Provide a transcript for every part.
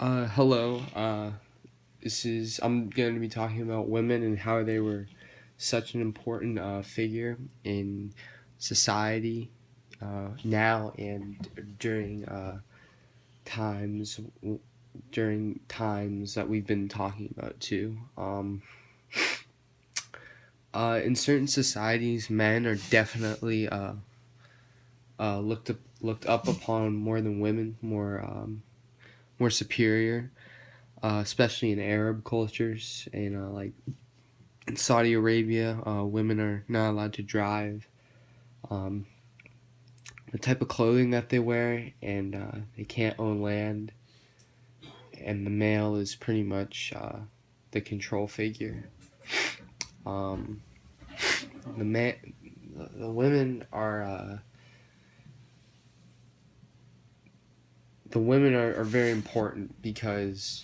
Hello. I'm going to be talking about women and how they were such an important figure in society now and times during times that we've been talking about too. In certain societies, men are definitely looked up upon more than women, more superior, especially in Arab cultures and like in Saudi Arabia, women are not allowed to drive. Um, the type of clothing that they wear, and they can't own land, and the male is pretty much the control figure. Um, the man, the women are are very important because,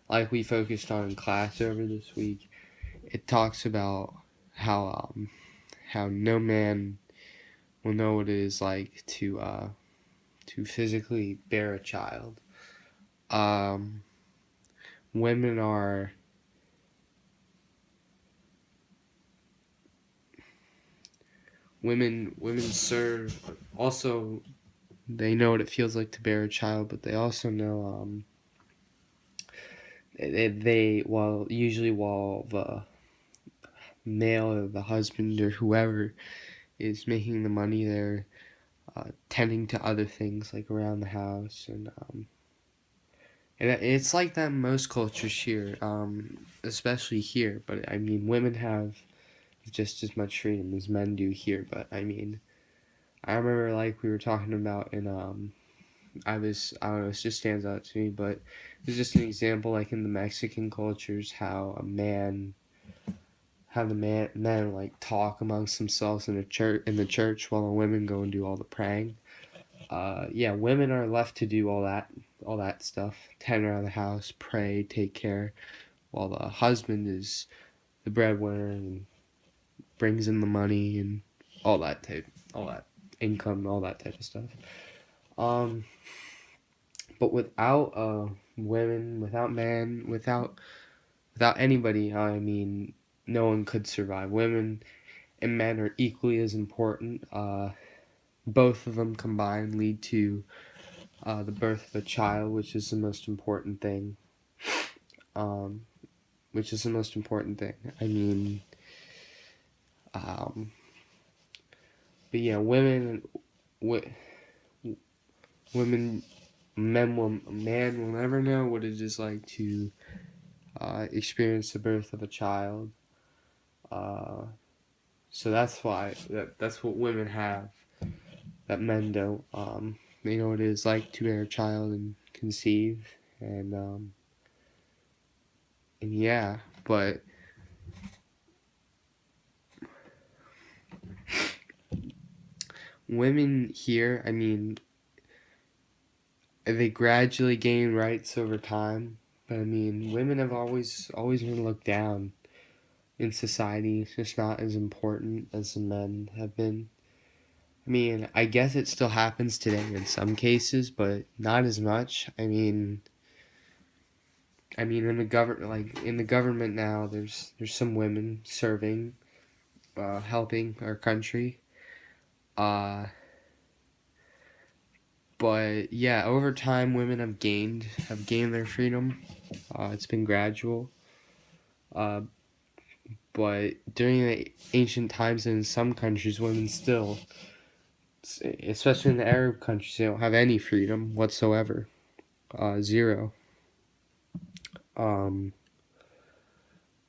like we focused on in class over this week, it talks about how no man will know what it is like to physically bear a child. Um, women are women serve also. They know what it feels like to bear a child, but they also know while usually while the male or the husband or whoever is making the money, they're tending to other things like around the house and it's like that in most cultures here, especially here. But I mean, women have just as much freedom as men do here. But I mean, I remember like we were talking about in I don't know, it just stands out to me, but it's just an example like in the Mexican cultures how the men like talk amongst themselves in the church while the women go and do all the praying. Yeah, women are left to do all that stuff, tend around the house, pray, take care, while the husband is the breadwinner and brings in the money and all that income, all that type of stuff. Um, but without women, without men, without anybody, I mean, no one could survive. Women and men are equally as important. Both of them combined lead to the birth of a child, which is the most important thing. Um, which is the most important thing. I mean, um, but yeah, w- women, a man will never know what it is like to experience the birth of a child. Uh, so that's what women have that men don't. They know what it is like to bear a child and conceive, and and yeah, but women here, I mean, they gradually gain rights over time. But I mean, women have always been looked down in society. It's just not as important as the men have been. I mean, I guess it still happens today in some cases, but not as much. In the government now, there's some women serving, helping our country. Uh, but yeah, over time, women have gained their freedom. It's been gradual. Uh, but during the ancient times, in some countries, women still, especially in the Arab countries, they don't have any freedom whatsoever. Zero. Um,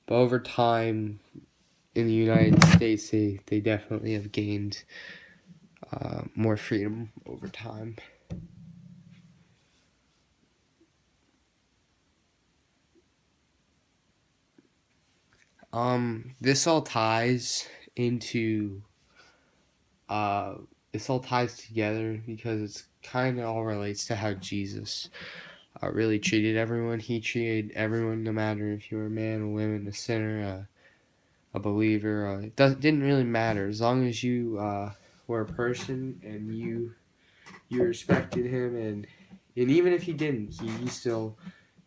but over time, in the United States, they definitely have gained more freedom over time. This all ties into uh, this all ties together because it's kind of all relates to how Jesus really treated everyone. He treated everyone, no matter if you were a man, a woman, a sinner, a believer. Didn't really matter as long as you were a person and you respected him, and even if he didn't, he still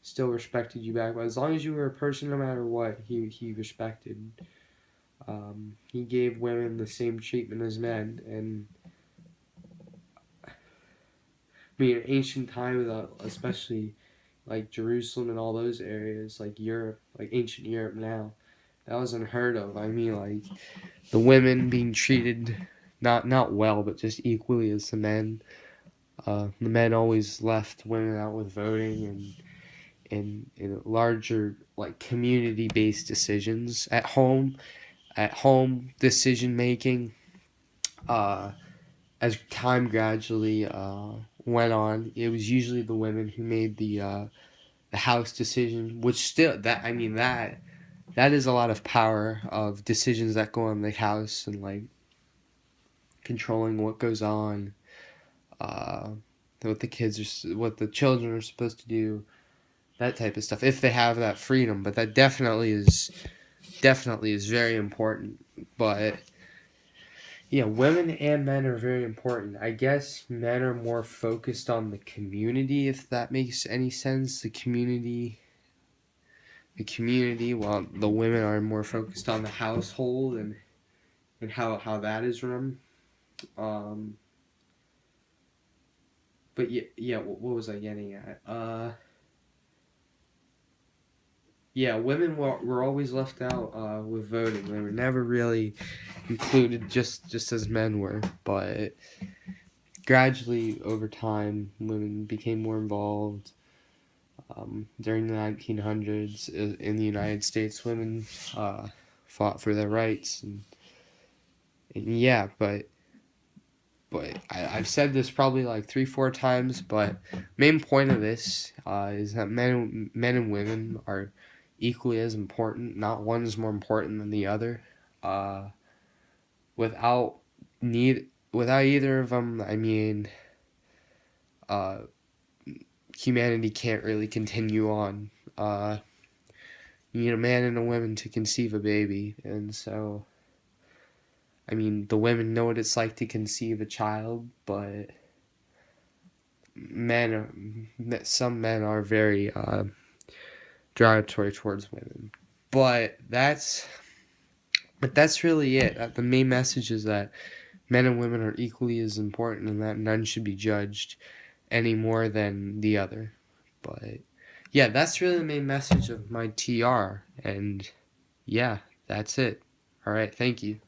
still respected you back. But as long as you were a person, no matter what, he respected. He gave women the same treatment as men, and I mean, in ancient times, especially like Jerusalem and all those areas, like Europe, like ancient Europe now, that was unheard of. I mean, like the women being treated not well, but just equally as the men. The men always left women out with voting and in larger like community based decisions at home decision making. Uh, as time gradually went on, it was usually the women who made the house decision, which still that I mean that is a lot of power of decisions that go on in the house and like controlling what goes on, uh, what the what the children are supposed to do, that type of stuff. If they have that freedom, but that definitely is very important. But yeah, women and men are very important. I guess men are more focused on the community, if that makes any sense. The community, while the women are more focused on the household and how that is run. Um, but yeah. What was I getting at? Yeah, women were always left out with voting. They were never really included, just as men were. But gradually, over time, women became more involved. During the 1900s in the United States, women fought for their rights, and yeah, but I've said this probably like 3 4 times, but main point of this is that men and women are equally as important. Not one is more important than the other. Uh, without without either of them, I mean, uh, humanity can't really continue on. You need a man and a woman to conceive a baby, and so I mean, the women know what it's like to conceive a child, but some men are very derogatory towards women. But that's really it. The main message is that men and women are equally as important, and that none should be judged any more than the other. But yeah, that's really the main message of my TR, and yeah, that's it. All right, thank you.